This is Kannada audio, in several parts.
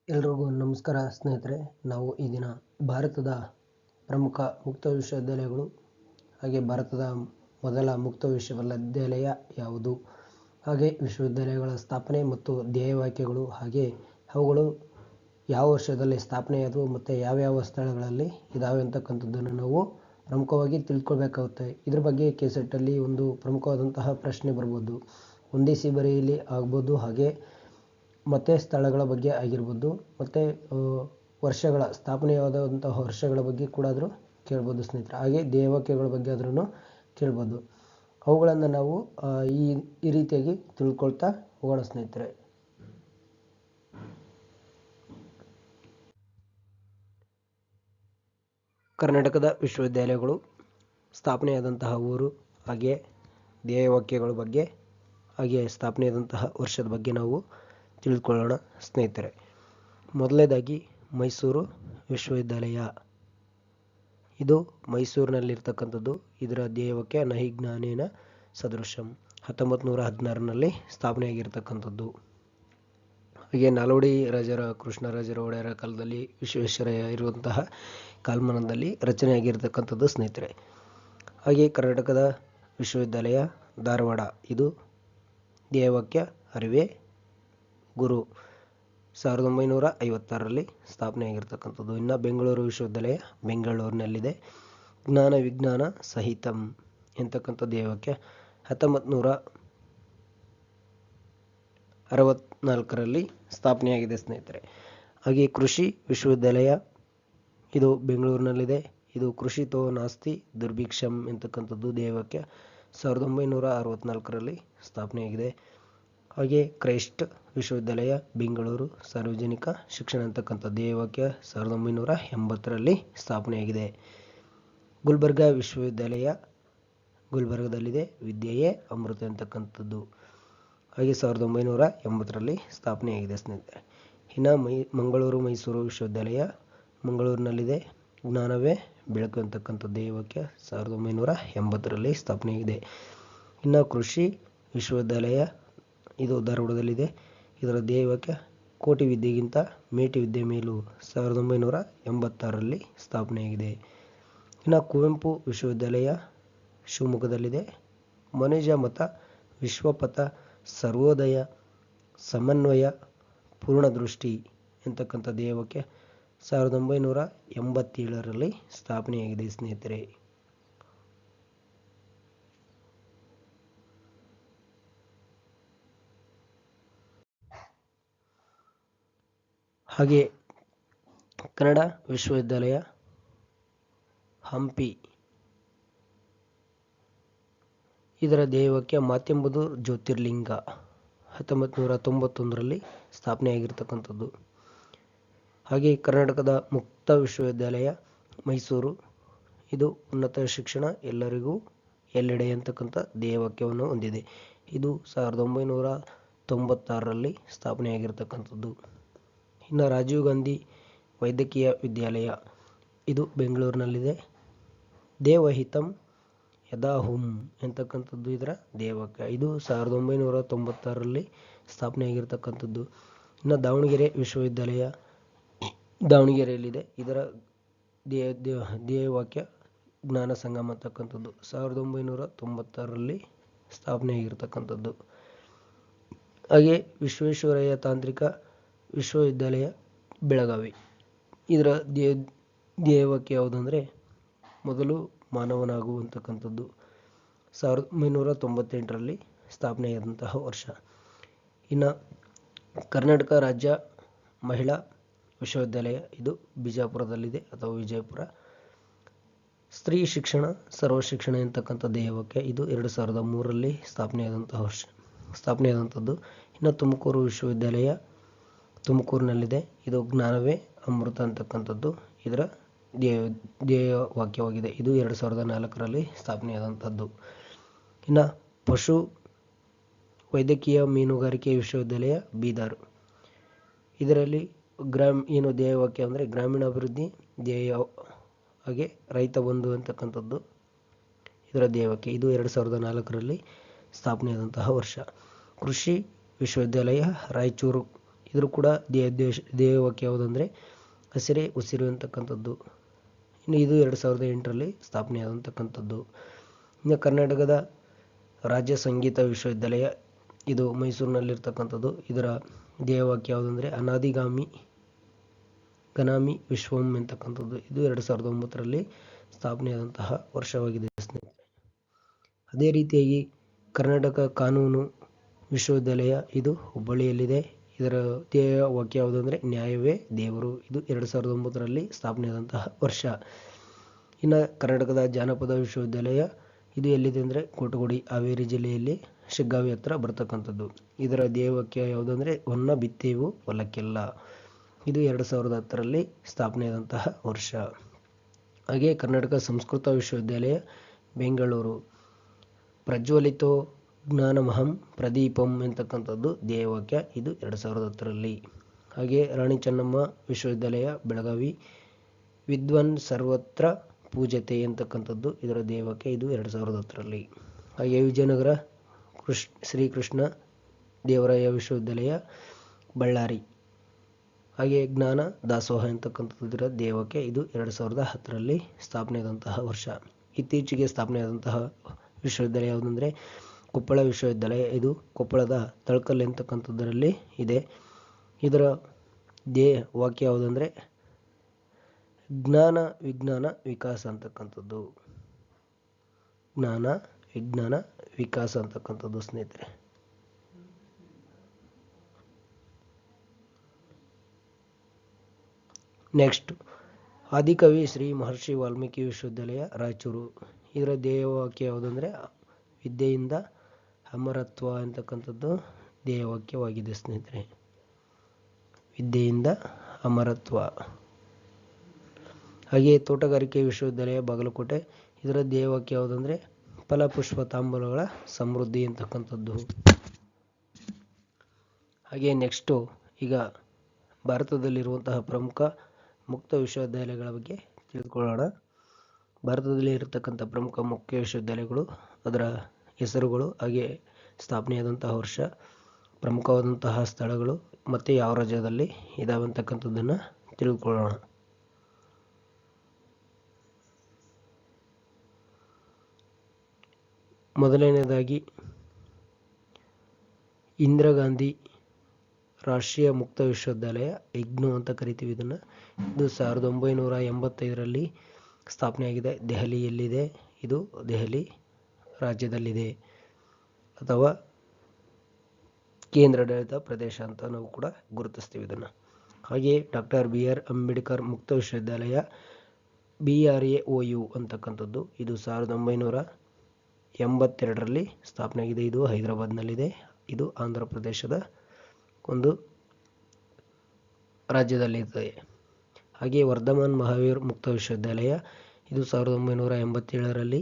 ಎಲ್ರಿಗೂ ನಮಸ್ಕಾರ ಸ್ನೇಹಿತರೆ. ನಾವು ಈ ದಿನ ಭಾರತದ ಪ್ರಮುಖ ಮುಕ್ತ ವಿಶ್ವವಿದ್ಯಾಲಯಗಳು ಹಾಗೆ ಭಾರತದ ಮೊದಲ ಮುಕ್ತ ವಿಶ್ವವಿದ್ಯಾಲಯ ಯಾವುದು, ಹಾಗೆ ವಿಶ್ವವಿದ್ಯಾಲಯಗಳ ಸ್ಥಾಪನೆ ಮತ್ತು ಧ್ಯೇಯವಾಕ್ಯಗಳು, ಹಾಗೆ ಅವುಗಳು ಯಾವ ವರ್ಷದಲ್ಲಿ ಸ್ಥಾಪನೆಯಾದವು ಮತ್ತು ಯಾವ್ಯಾವ ಸ್ಥಳಗಳಲ್ಲಿ ಇದಾವೆ ಅಂತಕ್ಕಂಥದ್ದನ್ನು ನಾವು ಪ್ರಮುಖವಾಗಿ ತಿಳ್ಕೊಳ್ಬೇಕಾಗುತ್ತೆ. ಇದ್ರ ಬಗ್ಗೆ ಕೆಸೆಟ್ಟಲ್ಲಿ ಒಂದು ಪ್ರಮುಖವಾದಂತಹ ಪ್ರಶ್ನೆ ಬರ್ಬೋದು, ಹೊಂದಿಸಿ ಬರೆಯಲಿ ಆಗ್ಬೋದು, ಹಾಗೆ ಮತ್ತು ಸ್ಥಳಗಳ ಬಗ್ಗೆ ಆಗಿರ್ಬೋದು, ಮತ್ತು ವರ್ಷಗಳ ಸ್ಥಾಪನೆಯಾದಂತಹ ವರ್ಷಗಳ ಬಗ್ಗೆ ಕೂಡ ಆದರೂ ಕೇಳ್ಬೋದು ಸ್ನೇಹಿತರೆ. ಹಾಗೆ ಧ್ಯೇಯವಾಕ್ಯಗಳ ಬಗ್ಗೆ ಆದ್ರೂ ಕೇಳ್ಬೋದು. ಅವುಗಳನ್ನು ನಾವು ಈ ರೀತಿಯಾಗಿ ತಿಳ್ಕೊಳ್ತಾ ಹೋಗೋಣ ಸ್ನೇಹಿತರೆ. ಕರ್ನಾಟಕದ ವಿಶ್ವವಿದ್ಯಾಲಯಗಳು ಸ್ಥಾಪನೆಯಾದಂತಹ ಊರು, ಹಾಗೆ ಧ್ಯೇಯವಾಕ್ಯಗಳ ಬಗ್ಗೆ, ಹಾಗೆ ಸ್ಥಾಪನೆಯಾದಂತಹ ವರ್ಷದ ಬಗ್ಗೆ ನಾವು ತಿಳಿದುಕೊಳ್ಳೋಣ ಸ್ನೇಹಿತರೆ. ಮೊದಲನೇದಾಗಿ ಮೈಸೂರು ವಿಶ್ವವಿದ್ಯಾಲಯ. ಇದು ಮೈಸೂರಿನಲ್ಲಿರ್ತಕ್ಕಂಥದ್ದು. ಇದರ ಧ್ಯೇಯವಾಕ್ಯ ನಹಿ ಜ್ಞಾನೇನ ಸದೃಶಂ. 1916ರಲ್ಲಿ ಸ್ಥಾಪನೆಯಾಗಿರ್ತಕ್ಕಂಥದ್ದು. ಹಾಗೆ ನಾಲ್ವಡಿ ರಾಜರ, ಕೃಷ್ಣರಾಜರ ಒಡೆಯರ ಕಾಲದಲ್ಲಿ, ವಿಶ್ವೇಶ್ವರಯ್ಯ ಇರುವಂತಹ ಕಾಲಮಾನದಲ್ಲಿ ರಚನೆಯಾಗಿರ್ತಕ್ಕಂಥದ್ದು ಸ್ನೇಹಿತರೆ. ಹಾಗೆ ಕರ್ನಾಟಕದ ವಿಶ್ವವಿದ್ಯಾಲಯ ಧಾರವಾಡ. ಇದು ಧ್ಯೇಯವಾಕ್ಯ ಅರಿವೇ ಗುರು. 1956ರಲ್ಲಿ ಸ್ಥಾಪನೆಯಾಗಿರ್ತಕ್ಕಂಥದ್ದು. ಇನ್ನು ಬೆಂಗಳೂರು ವಿಶ್ವವಿದ್ಯಾಲಯ ಬೆಂಗಳೂರಿನಲ್ಲಿದೆ. ಜ್ಞಾನ ವಿಜ್ಞಾನ ಸಹಿತಂ ಎಂತಕ್ಕಂಥ ಧ್ಯೇಯವಾಕ್ಯ 1964ರಲ್ಲಿ ಸ್ಥಾಪನೆಯಾಗಿದೆ ಸ್ನೇಹಿತರೆ. ಹಾಗೆ ಕೃಷಿ ವಿಶ್ವವಿದ್ಯಾಲಯ, ಇದು ಬೆಂಗಳೂರಿನಲ್ಲಿದೆ. ಇದು ಕೃಷಿತೋ ನಾಸ್ತಿ ದುರ್ಭಿಕ್ಷಂ ಎಂತಕ್ಕಂಥದ್ದು ಧ್ಯೇಯವಾಕ್ಯ 1964ರಲ್ಲಿ ಸ್ಥಾಪನೆಯಾಗಿದೆ. ಹಾಗೆ ಕ್ರೈಸ್ಟ್ ವಿಶ್ವವಿದ್ಯಾಲಯ ಬೆಂಗಳೂರು, ಸಾರ್ವಜನಿಕ ಶಿಕ್ಷಣ ಅಂತಕ್ಕಂಥ ಧ್ಯೇಯವಾಕ್ಯ 1980ರಲ್ಲಿ ಸ್ಥಾಪನೆಯಾಗಿದೆ. ಗುಲ್ಬರ್ಗಾ ವಿಶ್ವವಿದ್ಯಾಲಯ ಗುಲ್ಬರ್ಗದಲ್ಲಿದೆ. ವಿದ್ಯೆಯೇ ಅಮೃತ ಅಂತಕ್ಕಂಥದ್ದು. ಹಾಗೆ 1980ರಲ್ಲಿ ಸ್ಥಾಪನೆಯಾಗಿದೆ ಸ್ನೇಹಿತರೆ. ಇನ್ನು ಮಂಗಳೂರು ಮೈಸೂರು ವಿಶ್ವವಿದ್ಯಾಲಯ ಮಂಗಳೂರಿನಲ್ಲಿದೆ. ಜ್ಞಾನವೇ ಬೆಳಕು ಅಂತಕ್ಕಂಥ ಧ್ಯೇಯವಾಕ್ಯ 1980ರಲ್ಲಿ ಸ್ಥಾಪನೆಯಾಗಿದೆ. ಇನ್ನು ಕೃಷಿ ವಿಶ್ವವಿದ್ಯಾಲಯ, ಇದು ಧಾರವಾಡದಲ್ಲಿದೆ. ಇದರ ಧ್ಯೇಯವಾಕ್ಯ ಕೋಟಿ ವಿದ್ಯೆಗಿಂತ ಮೇಟಿ ವಿದ್ಯೆ ಮೇಲು 1986ರಲ್ಲಿ ಸ್ಥಾಪನೆಯಾಗಿದೆ. ಇನ್ನು ಕುವೆಂಪು ವಿಶ್ವವಿದ್ಯಾಲಯ ಶಿವಮೊಗ್ಗದಲ್ಲಿದೆ. ಮನುಜ ಮತ, ವಿಶ್ವಪಥ, ಸರ್ವೋದಯ, ಸಮನ್ವಯ, ಪೂರ್ಣದೃಷ್ಟಿ ಎಂತಕ್ಕಂಥ ಧ್ಯೇಯವಾಕ್ಯ 1987ರಲ್ಲಿ ಸ್ಥಾಪನೆಯಾಗಿದೆ ಸ್ನೇಹಿತರೆ. ಹಾಗೆ ಕನ್ನಡ ವಿಶ್ವವಿದ್ಯಾಲಯ ಹಂಪಿ. ಇದರ ಧ್ಯೇಯವಾಕ್ಯ ಮಾತೆಂಬುದು ಜ್ಯೋತಿರ್ಲಿಂಗ. 1991ರಲ್ಲಿ ಸ್ಥಾಪನೆಯಾಗಿರ್ತಕ್ಕಂಥದ್ದು. ಹಾಗೆ ಕರ್ನಾಟಕದ ಮುಕ್ತ ವಿಶ್ವವಿದ್ಯಾಲಯ ಮೈಸೂರು. ಇದು ಉನ್ನತ ಶಿಕ್ಷಣ ಎಲ್ಲರಿಗೂ ಎಲ್ಲೆಡೆ ಅಂತಕ್ಕಂಥ ಧ್ಯೇಯವಾಕ್ಯವನ್ನು ಹೊಂದಿದೆ. ಇದು 1996ರಲ್ಲಿ ಸ್ಥಾಪನೆಯಾಗಿರ್ತಕ್ಕಂಥದ್ದು. ಇನ್ನು ರಾಜೀವ್ ಗಾಂಧಿ ವೈದ್ಯಕೀಯ ವಿದ್ಯಾಲಯ, ಇದು ಬೆಂಗಳೂರಿನಲ್ಲಿದೆ. ದೇವಹಿತಂ ಯದಾಹುಂ ಎಂತಕ್ಕಂಥದ್ದು ಇದರ ಧ್ಯೇಯವಾಕ್ಯ. ಇದು 1996ರಲ್ಲಿ ಸ್ಥಾಪನೆಯಾಗಿರ್ತಕ್ಕಂಥದ್ದು. ಇನ್ನು ದಾವಣಗೆರೆ ವಿಶ್ವವಿದ್ಯಾಲಯ ದಾವಣಗೆರೆಯಲ್ಲಿದೆ. ಇದರ ಧ್ಯೇಯವಾಕ್ಯ ಜ್ಞಾನ ಸಂಗಮ ಅಂತಕ್ಕಂಥದ್ದು 1996ರಲ್ಲಿ ಸ್ಥಾಪನೆಯಾಗಿರ್ತಕ್ಕಂಥದ್ದು. ಹಾಗೆ ವಿಶ್ವೇಶ್ವರಯ್ಯ ತಾಂತ್ರಿಕ ವಿಶ್ವವಿದ್ಯಾಲಯ ಬೆಳಗಾವಿ. ಇದರ ಧ್ಯೇಯವಾಕ್ಯ ಯಾವುದಂದರೆ ಮೊದಲು ಮಾನವನಾಗುವಂತಕ್ಕಂಥದ್ದು. 1998ರಲ್ಲಿ ಸ್ಥಾಪನೆಯಾದಂತಹ ವರ್ಷ. ಇನ್ನು ಕರ್ನಾಟಕ ರಾಜ್ಯ ಮಹಿಳಾ ವಿಶ್ವವಿದ್ಯಾಲಯ, ಇದು ಬಿಜಾಪುರದಲ್ಲಿದೆ ಅಥವಾ ವಿಜಯಪುರ. ಸ್ತ್ರೀ ಶಿಕ್ಷಣ ಸರ್ವ ಶಿಕ್ಷಣ ಎಂತಕ್ಕಂಥ ಧ್ಯೇಯವಾಕ್ಯ. ಇದು 2003ರಲ್ಲಿ ಸ್ಥಾಪನೆಯಾದಂಥದ್ದು. ಇನ್ನು ತುಮಕೂರು ವಿಶ್ವವಿದ್ಯಾಲಯ ತುಮಕೂರಿನಲ್ಲಿದೆ. ಇದು ಜ್ಞಾನವೇ ಅಮೃತ ಅಂತಕ್ಕಂಥದ್ದು ಇದರ ಧ್ಯೇಯವಾಕ್ಯವಾಗಿದೆ. ಇದು 2004ರಲ್ಲಿ ಸ್ಥಾಪನೆಯಾದಂಥದ್ದು. ಇನ್ನು ಪಶು ವೈದ್ಯಕೀಯ ಮೀನುಗಾರಿಕೆ ವಿಶ್ವವಿದ್ಯಾಲಯ ಬೀದರ್. ಇದರಲ್ಲಿ ಏನು ಧ್ಯೇಯವಾಕ್ಯ ಅಂದರೆ ಗ್ರಾಮೀಣಾಭಿವೃದ್ಧಿ ಧ್ಯೇಯ, ಹಾಗೆ ರೈತ ಬಂಧು ಅಂತಕ್ಕಂಥದ್ದು ಇದರ ಧ್ಯೇಯವಾಕ್ಯ. ಇದು 2004ರಲ್ಲಿ ಸ್ಥಾಪನೆಯಾದಂತಹ ವರ್ಷ. ಕೃಷಿ ವಿಶ್ವವಿದ್ಯಾಲಯ ರಾಯಚೂರು. ಇದ್ರ ಕೂಡ ಧ್ಯೇಯವಾಕ್ಯ ಯಾವುದಂದರೆ ಹಸಿರೇ ಉಸಿರು ಅಂತಕ್ಕಂಥದ್ದು. ಇನ್ನು ಇದು 2008ರಲ್ಲಿ ಸ್ಥಾಪನೆಯಾದಂತಕ್ಕಂಥದ್ದು. ಇನ್ನು ಕರ್ನಾಟಕದ ರಾಜ್ಯ ಸಂಗೀತ ವಿಶ್ವವಿದ್ಯಾಲಯ ಇದು ಮೈಸೂರಿನಲ್ಲಿರ್ತಕ್ಕಂಥದ್ದು. ಇದರ ಧ್ಯೇಯವಾಕ್ಯ ಯಾವುದಂದರೆ ಅನಾದಿಗಾಮಿ ಗನಾಮಿ ವಿಶ್ವಂ ಎಂತಕ್ಕಂಥದ್ದು. ಇದು 2009ರಲ್ಲಿ ಸ್ಥಾಪನೆಯಾದಂತಹ ವರ್ಷವಾಗಿದೆ ಸ್ನೇಹಿತರೆ. ಅದೇ ರೀತಿಯಾಗಿ ಕರ್ನಾಟಕ ಕಾನೂನು ವಿಶ್ವವಿದ್ಯಾಲಯ ಇದು ಹುಬ್ಬಳ್ಳಿಯಲ್ಲಿದೆ. ಇದರ ಧ್ಯೇಯವಾಕ್ಯ ಯಾವುದಂದರೆ ನ್ಯಾಯವೇ ದೇವರು. ಇದು 2009ರಲ್ಲಿ ಸ್ಥಾಪನೆಯಾದಂತಹ ವರ್ಷ. ಇನ್ನು ಕರ್ನಾಟಕದ ಜಾನಪದ ವಿಶ್ವವಿದ್ಯಾಲಯ ಇದು ಎಲ್ಲಿದೆ ಅಂದರೆ ಕೋಟಗುಡಿ, ಹಾವೇರಿ ಜಿಲ್ಲೆಯಲ್ಲಿ ಶಿಗ್ಗಾವಿ ಹತ್ರ ಬರ್ತಕ್ಕಂಥದ್ದು. ಇದರ ಧ್ಯೇಯವಾಕ್ಯ ಯಾವುದಂದರೆ ಹೊನ್ನ ಬಿತ್ತೇವು ಹೊಲಕ್ಕೆಲ್ಲ. ಇದು 2010ರಲ್ಲಿ ಸ್ಥಾಪನೆಯಾದಂತಹ ವರ್ಷ. ಹಾಗೆ ಕರ್ನಾಟಕ ಸಂಸ್ಕೃತ ವಿಶ್ವವಿದ್ಯಾಲಯ ಬೆಂಗಳೂರು ಪ್ರಜ್ವಲಿತೋ ಜ್ಞಾನಮಹಂ ಪ್ರದೀಪಂ ಎಂತಕ್ಕಂಥದ್ದು ಧ್ಯೇಯವಾಕ್ಯ. ಇದು 2010ರಲ್ಲಿ. ಹಾಗೆ ರಾಣಿ ಚೆನ್ನಮ್ಮ ವಿಶ್ವವಿದ್ಯಾಲಯ ಬೆಳಗಾವಿ ವಿದ್ವನ್ ಸರ್ವತ್ರ ಪೂಜತೆ ಎಂತಕ್ಕಂಥದ್ದು ಇದರ ಧ್ಯೇಯವಾಕ್ಯ. ಇದು 2010ರಲ್ಲಿ. ಹಾಗೆ ವಿಜಯನಗರ ಶ್ರೀಕೃಷ್ಣ ದೇವರಾಯ ವಿಶ್ವವಿದ್ಯಾಲಯ ಬಳ್ಳಾರಿ. ಹಾಗೆ ಜ್ಞಾನ ದಾಸೋಹ ಎಂತಕ್ಕಂಥದ್ದು ಇದರ ಧ್ಯೇಯವಾಕ್ಯ. ಇದು 2010ರಲ್ಲಿ ಸ್ಥಾಪನೆಯಾದಂತಹ ವರ್ಷ. ಇತ್ತೀಚೆಗೆ ಸ್ಥಾಪನೆಯಾದಂತಹ ವಿಶ್ವವಿದ್ಯಾಲಯ ಯಾವುದಂದರೆ ಕೊಪ್ಪಳ ವಿಶ್ವವಿದ್ಯಾಲಯ. ಇದು ಕೊಪ್ಪಳದ ತಳಕಲ್ ಎಂತಕ್ಕಂಥದ್ದರಲ್ಲಿ ಇದೆ. ಇದರ ಧ್ಯೇಯವಾಕ್ಯ ಯಾವುದಂದರೆ ಜ್ಞಾನ ವಿಜ್ಞಾನ ವಿಕಾಸ ಅಂತಕ್ಕಂಥದ್ದು. ಜ್ಞಾನ ವಿಜ್ಞಾನ ವಿಕಾಸ ಅಂತಕ್ಕಂಥದ್ದು ಸ್ನೇಹಿತರೆ. ನೆಕ್ಸ್ಟ್ ಆದಿಕವಿ ಶ್ರೀ ಮಹರ್ಷಿ ವಾಲ್ಮೀಕಿ ವಿಶ್ವವಿದ್ಯಾಲಯ ರಾಯಚೂರು. ಇದರ ಧ್ಯೇಯವಾಕ್ಯ ಯಾವುದಂದರೆ ವಿದ್ಯೆಯಿಂದ ಅಮರತ್ವ ಅಂತಕ್ಕಂಥದ್ದು ಧ್ಯೇಯವಾಕ್ಯವಾಗಿದೆ ಸ್ನೇಹಿತರೆ. ವಿದ್ಯೆಯಿಂದ ಅಮರತ್ವ. ಹಾಗೆ ತೋಟಗಾರಿಕೆ ವಿಶ್ವವಿದ್ಯಾಲಯ ಬಾಗಲಕೋಟೆ. ಇದರ ಧ್ಯೇಯವಾಕ್ಯ ಯಾವುದಂದರೆ ಫಲಪುಷ್ಪ ತಾಂಬೂಲಗಳ ಸಮೃದ್ಧಿ ಅಂತಕ್ಕಂಥದ್ದು. ಹಾಗೆ ನೆಕ್ಸ್ಟು ಈಗ ಭಾರತದಲ್ಲಿರುವಂತಹ ಪ್ರಮುಖ ಮುಕ್ತ ವಿಶ್ವವಿದ್ಯಾಲಯಗಳ ಬಗ್ಗೆ ತಿಳಿದುಕೊಳ್ಳೋಣ. ಭಾರತದಲ್ಲಿ ಇರತಕ್ಕಂಥ ಪ್ರಮುಖ ಮುಖ್ಯ ವಿಶ್ವವಿದ್ಯಾಲಯಗಳು, ಅದರ ಹೆಸರುಗಳು, ಹಾಗೆ ಸ್ಥಾಪನೆಯಾದಂತಹ ವರ್ಷ, ಪ್ರಮುಖವಾದಂತಹ ಸ್ಥಳಗಳು ಮತ್ತು ಯಾವ ರಾಜ್ಯದಲ್ಲಿ ಇದಾವೆ ಅಂತಕ್ಕಂಥದ್ದನ್ನು ತಿಳಿದುಕೊಳ್ಳೋಣ. ಮೊದಲನೇದಾಗಿ ಇಂದಿರಾ ಗಾಂಧಿ ರಾಷ್ಟ್ರೀಯ ಮುಕ್ತ ವಿಶ್ವವಿದ್ಯಾಲಯ, ಇಗ್ನೂ ಅಂತ ಕರಿತೀವಿ ಇದನ್ನು. ಇದು 1985ರಲ್ಲಿ ಸ್ಥಾಪನೆಯಾಗಿದೆ. ದೆಹಲಿಯಲ್ಲಿದೆ. ಇದು ದೆಹಲಿ ರಾಜ್ಯದಲ್ಲಿದೆ ಅಥವಾ ಕೇಂದ್ರಾಡಳಿತ ಪ್ರದೇಶ ಅಂತ ನಾವು ಕೂಡ ಗುರುತಿಸ್ತೀವಿ ಇದನ್ನು. ಹಾಗೆ ಡಾಕ್ಟರ್ BR ಅಂಬೇಡ್ಕರ್ ಮುಕ್ತ ವಿಶ್ವವಿದ್ಯಾಲಯ BRAOU ಅಂತಕ್ಕಂಥದ್ದು. ಇದು 1982ರಲ್ಲಿ ಸ್ಥಾಪನೆಯಾಗಿದೆ. ಇದು ಹೈದರಾಬಾದ್ನಲ್ಲಿದೆ. ಇದು ಆಂಧ್ರ ಪ್ರದೇಶದ ಒಂದು ರಾಜ್ಯದಲ್ಲಿದೆ. ಹಾಗೆ ವರ್ಧಮಾನ್ ಮಹಾವೀರ್ ಮುಕ್ತ ವಿಶ್ವವಿದ್ಯಾಲಯ ಇದು 1987ರಲ್ಲಿ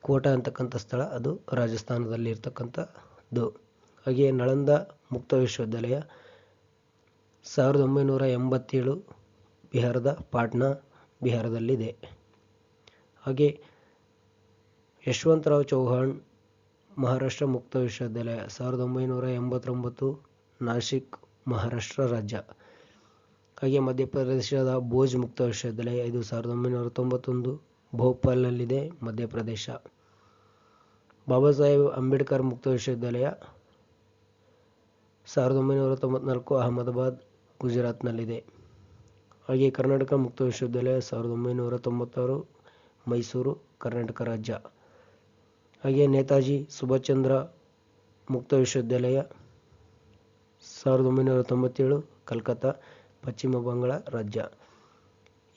ಕೋಟಾ ಅಂತಕ್ಕಂಥ ಸ್ಥಳ, ಅದು ರಾಜಸ್ಥಾನದಲ್ಲಿ ಇರ್ತಕ್ಕಂಥದ್ದು. ಹಾಗೆ ನಳಂದ ಮುಕ್ತ ವಿಶ್ವವಿದ್ಯಾಲಯ 1987 ಬಿಹಾರದ ಪಾಟ್ನಾ ಬಿಹಾರದಲ್ಲಿದೆ. ಹಾಗೆ ಯಶವಂತರಾವ್ ಚೌಹಾಣ್ ಮಹಾರಾಷ್ಟ್ರ ಮುಕ್ತ ವಿಶ್ವವಿದ್ಯಾಲಯ 1989 ನಾಸಿಕ್ ಮಹಾರಾಷ್ಟ್ರ ರಾಜ್ಯ. ಹಾಗೆ ಮಧ್ಯಪ್ರದೇಶದ ಭೋಜ್ ಮುಕ್ತ ವಿಶ್ವವಿದ್ಯಾಲಯ ಇದು 1991 ಭೋಪಾಲ್ನಲ್ಲಿದೆ, ಮಧ್ಯಪ್ರದೇಶ. ಬಾಬಾ ಸಾಹೇಬ್ ಅಂಬೇಡ್ಕರ್ ಮುಕ್ತ ವಿಶ್ವವಿದ್ಯಾಲಯ 1994 ಅಹಮದಾಬಾದ್ ಗುಜರಾತ್ನಲ್ಲಿದೆ. ಹಾಗೆ ಕರ್ನಾಟಕ ಮುಕ್ತ ವಿಶ್ವವಿದ್ಯಾಲಯ 1996 ಮೈಸೂರು ಕರ್ನಾಟಕ ರಾಜ್ಯ. ಹಾಗೆ ನೇತಾಜಿ ಸುಭಾಷ್ ಚಂದ್ರ ಮುಕ್ತ ವಿಶ್ವವಿದ್ಯಾಲಯ 1997 ಕಲ್ಕತ್ತಾ ಪಶ್ಚಿಮ ಬಂಗಾಳ ರಾಜ್ಯ.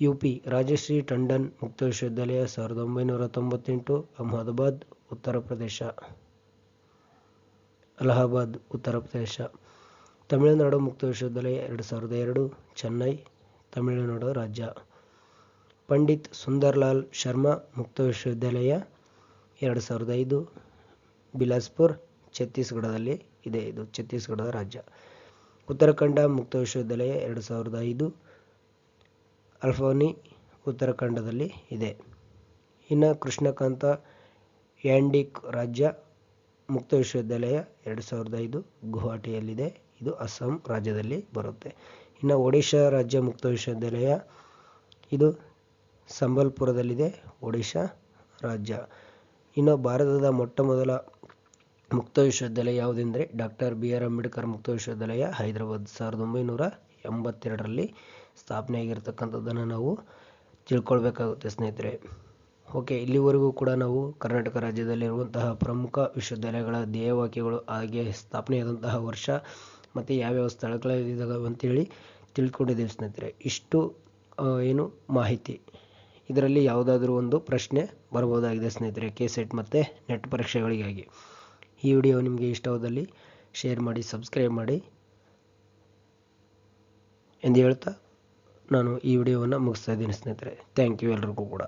UP ರಾಜಶ್ರೀ ಟಂಡನ್ ಮುಕ್ತ ವಿಶ್ವವಿದ್ಯಾಲಯ 1998 ಅಹಮದಾಬಾದ್ ಉತ್ತರ ಪ್ರದೇಶ, ಅಲಹಾಬಾದ್ ಉತ್ತರ ಪ್ರದೇಶ. ತಮಿಳುನಾಡು ಮುಕ್ತ ವಿಶ್ವವಿದ್ಯಾಲಯ 2002 ಚೆನ್ನೈ ತಮಿಳುನಾಡು ರಾಜ್ಯ. ಪಂಡಿತ್ ಸುಂದರ್ಲಾಲ್ ಶರ್ಮಾ ಮುಕ್ತ ವಿಶ್ವವಿದ್ಯಾಲಯ 2005 ಬಿಲಾಸ್ಪುರ್ ಛತ್ತೀಸ್ಗಢದಲ್ಲಿ ಇದೆ. ಇದು ಛತ್ತೀಸ್ಗಢದ ರಾಜ್ಯ. ಉತ್ತರಾಖಂಡ ಮುಕ್ತ ವಿಶ್ವವಿದ್ಯಾಲಯ 2005 ಅಲ್ಫಾನಿ ಉತ್ತರಾಖಂಡದಲ್ಲಿ ಇದೆ. ಇನ್ನು ಕೃಷ್ಣಕಾಂತ ಯಾಂಡಿಕ್ ರಾಜ್ಯ ಮುಕ್ತ ವಿಶ್ವವಿದ್ಯಾಲಯ 2005 ಗುವಾಹಟಿಯಲ್ಲಿದೆ. ಇದು ಅಸ್ಸಾಂ ರಾಜ್ಯದಲ್ಲಿ ಬರುತ್ತೆ. ಇನ್ನು ಒಡಿಶಾ ರಾಜ್ಯ ಮುಕ್ತ ವಿಶ್ವವಿದ್ಯಾಲಯ ಇದು ಸಂಬಲ್ಪುರದಲ್ಲಿದೆ, ಒಡಿಶಾ ರಾಜ್ಯ. ಇನ್ನು ಭಾರತದ ಮೊಟ್ಟ ಮೊದಲ ಮುಕ್ತ ವಿಶ್ವವಿದ್ಯಾಲಯ ಯಾವುದೆಂದರೆ ಡಾಕ್ಟರ್ BR ಅಂಬೇಡ್ಕರ್ ಮುಕ್ತ ವಿಶ್ವವಿದ್ಯಾಲಯ ಹೈದರಾಬಾದ್ 1982ರಲ್ಲಿ ಸ್ಥಾಪನೆಯಾಗಿರ್ತಕ್ಕಂಥದ್ದನ್ನು ನಾವು ತಿಳ್ಕೊಳ್ಬೇಕಾಗುತ್ತೆ ಸ್ನೇಹಿತರೆ. ಓಕೆ, ಇಲ್ಲಿವರೆಗೂ ಕೂಡ ನಾವು ಕರ್ನಾಟಕ ರಾಜ್ಯದಲ್ಲಿರುವಂತಹ ಪ್ರಮುಖ ವಿಶ್ವವಿದ್ಯಾಲಯಗಳ ಧ್ಯೇಯವಾಕ್ಯಗಳು, ಹಾಗೆ ಸ್ಥಾಪನೆಯಾದಂತಹ ವರ್ಷ ಮತ್ತು ಯಾವ್ಯಾವ ಸ್ಥಳಗಳಿದ್ದಾವೆ ಅಂತೇಳಿ ತಿಳ್ಕೊಂಡಿದ್ದೀವಿ ಸ್ನೇಹಿತರೆ. ಇಷ್ಟು ಏನು ಮಾಹಿತಿ, ಇದರಲ್ಲಿ ಯಾವುದಾದ್ರೂ ಒಂದು ಪ್ರಶ್ನೆ ಬರ್ಬೋದಾಗಿದೆ ಸ್ನೇಹಿತರೆ KCET ಮತ್ತು ನೆಟ್ ಪರೀಕ್ಷೆಗಳಿಗಾಗಿ. ಈ ವಿಡಿಯೋ ನಿಮಗೆ ಇಷ್ಟವಾದಲ್ಲಿ ಶೇರ್ ಮಾಡಿ, ಸಬ್ಸ್ಕ್ರೈಬ್ ಮಾಡಿ ಎಂದು ಹೇಳ್ತಾ ನಾನು ಈ ವಿಡಿಯೋವನ್ನು ಮುಗಿಸ್ತಾ ಇದ್ದೀನಿ ಸ್ನೇಹಿತರೆ. ಥ್ಯಾಂಕ್ ಯು ಎಲ್ರಿಗೂ ಕೂಡ.